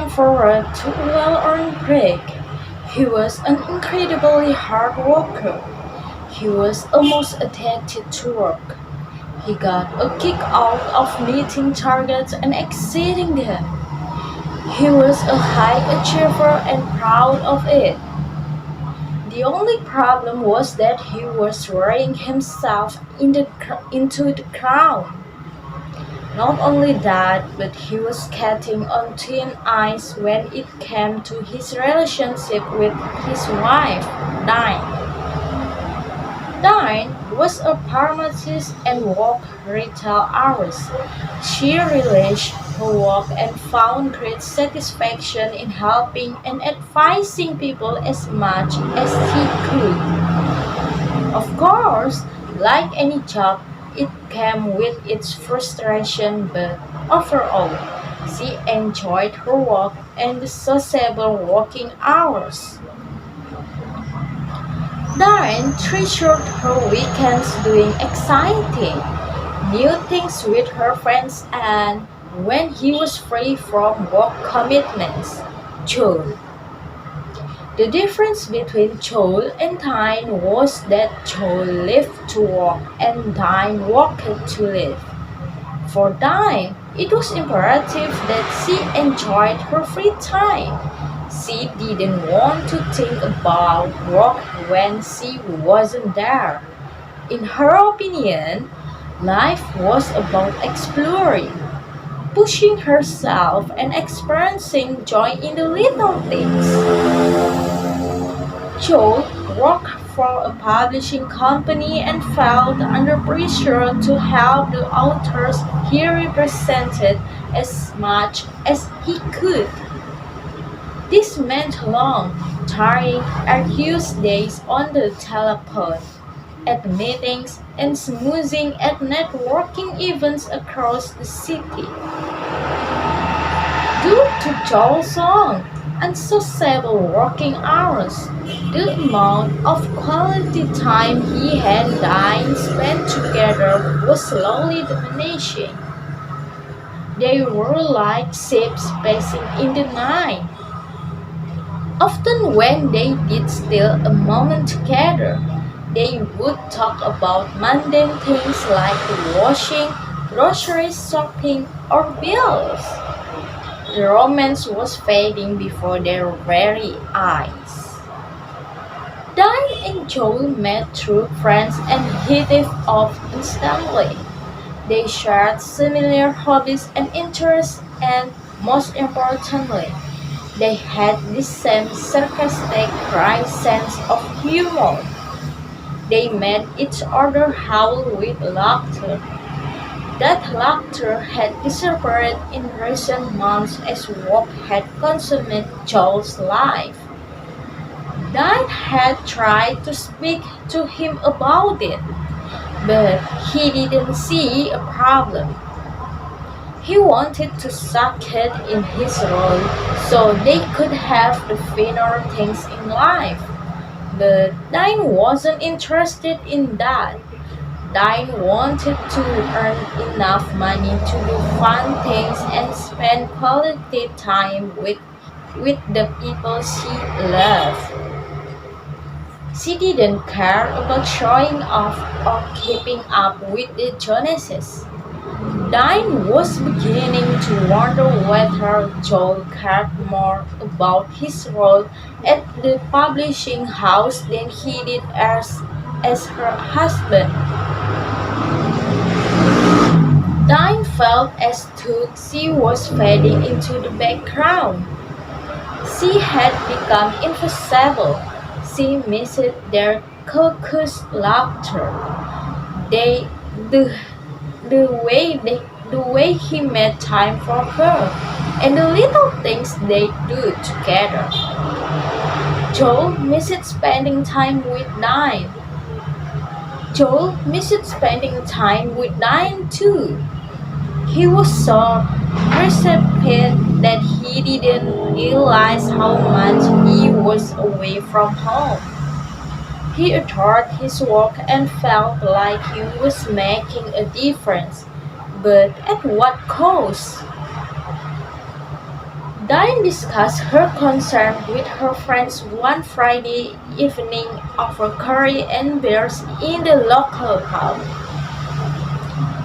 came forward to a well-earned break. He was an incredibly hard worker. He was almost addicted to work. He got a kick out of meeting targets and exceeding them. He was a high achiever and proud of it. The only problem was that he was wearing himself into the ground. Not only that, but he was skating on thin ice when it came to his relationship with his wife, Dine. Dine was a pharmacist and worked retail hours. She relished her work and found great satisfaction in helping and advising people as much as she could. Of course, like any job, it came with its frustration, but overall, she enjoyed her work and the sociable working hours. Darren treasured her weekends doing exciting new things with her friends and when he was free from work commitments. Joel. The difference between Joel and Dine was that Joel lived to work and Dine worked to live. For Dine, it was imperative that she enjoyed her free time. She didn't want to think about work when she wasn't there. In her opinion, life was about exploring, pushing herself, and experiencing joy in the little things. Joe worked for a publishing company and felt under pressure to help the authors he represented as much as he could. This meant long, tiring, arduous days on the telephone, at meetings, and smoozing at networking events across the city. Due to Joel's long, unsociable working hours, the amount of quality time he and Diane spent together was slowly diminishing. They were like ships passing in the night. Often, when they did steal a moment together, they would talk about mundane things like washing, grocery shopping, or bills. The romance was fading before their very eyes. Diane and Joel met through friends and hit it off instantly. They shared similar hobbies and interests, and most importantly, they had the same sarcastic, dry sense of humor. They made each other howl with laughter. That laughter had disappeared in recent months as work had consumed Joel's life. Dad had tried to speak to him about it, but he didn't see a problem. He wanted to succeed in his role so they could have the finer things in life. But Dine wasn't interested in that. Dine wanted to earn enough money to do fun things and spend quality time with the people she loved. She didn't care about showing off or keeping up with the Joneses. Dine was beginning to wonder whether Joel cared more about his role at the publishing house than he did as her husband. Dine felt as though she was fading into the background. She had become invisible. She missed their caucus laughter. They, the, the way he made time for her, and the little things they do together. Joel missed spending time with Dine. Joel missed spending time with Dine too. He was so receptive that he didn't realize how much he was away from home. He adored his work and felt like he was making a difference, but at what cost? Diane discussed her concern with her friends one Friday evening over curry and beers in the local pub.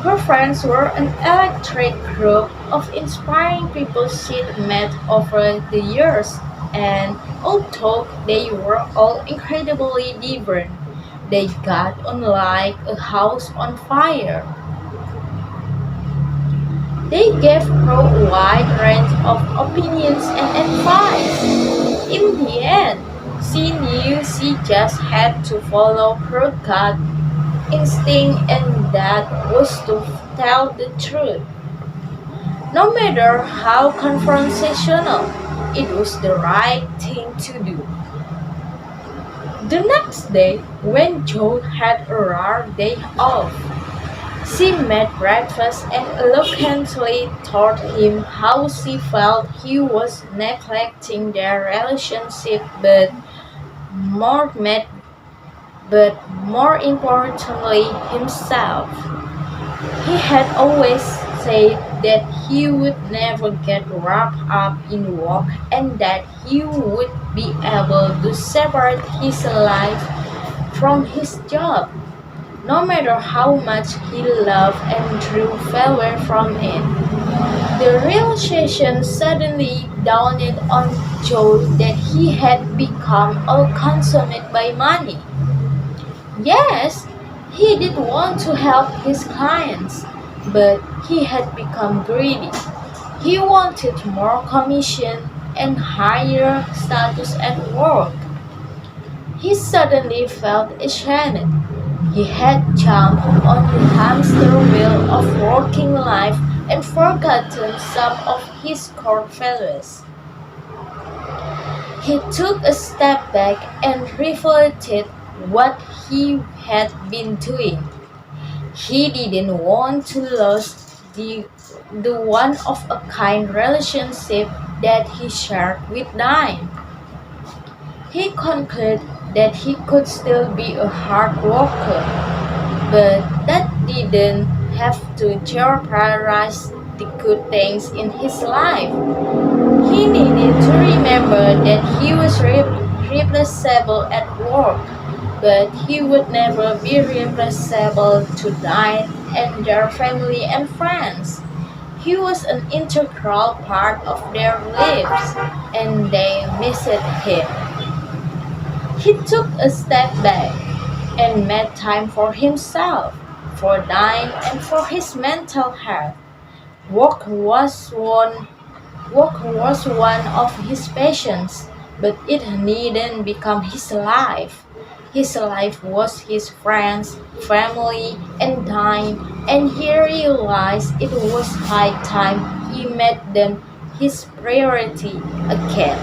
Her friends were an electric group of inspiring people she'd met over the years, and although they were all incredibly different, they got on like a house on fire. They gave her a wide range of opinions and advice. In the end, she knew she just had to follow her gut instinct, and that was to tell the truth. No matter how confrontational, it was the right thing to do. The next day, when Joe had a rare day off, she made breakfast and eloquently told him how she felt he was neglecting their relationship, more met, but more importantly himself. He had always said that he would never get wrapped up in work and that he would be able to separate his life from his job, no matter how much he loved and drew value from it. The realization suddenly dawned on Joe that he had become all consumed by money. Yes, he did want to help his clients, but he had become greedy. He wanted more commission and higher status at work. He suddenly felt ashamed. He had jumped on the hamster wheel of working life and forgotten some of his core values. He took a step back and reflected what he had been doing. He didn't want to lose the one of a kind relationship that he shared with Dime. He concluded that he could still be a hard worker, but that didn't have to jeopardize the good things in his life. He needed to remember that he was replaceable at work, but he would never be replaceable to Diane and their family and friends. He was an integral part of their lives, and they missed him. He took a step back and made time for himself, for Diane, and for his mental health. Work was one Work was one of his passions, but it needn't become his life. His life was his friends, family, and time, and he realized it was high time he made them his priority again.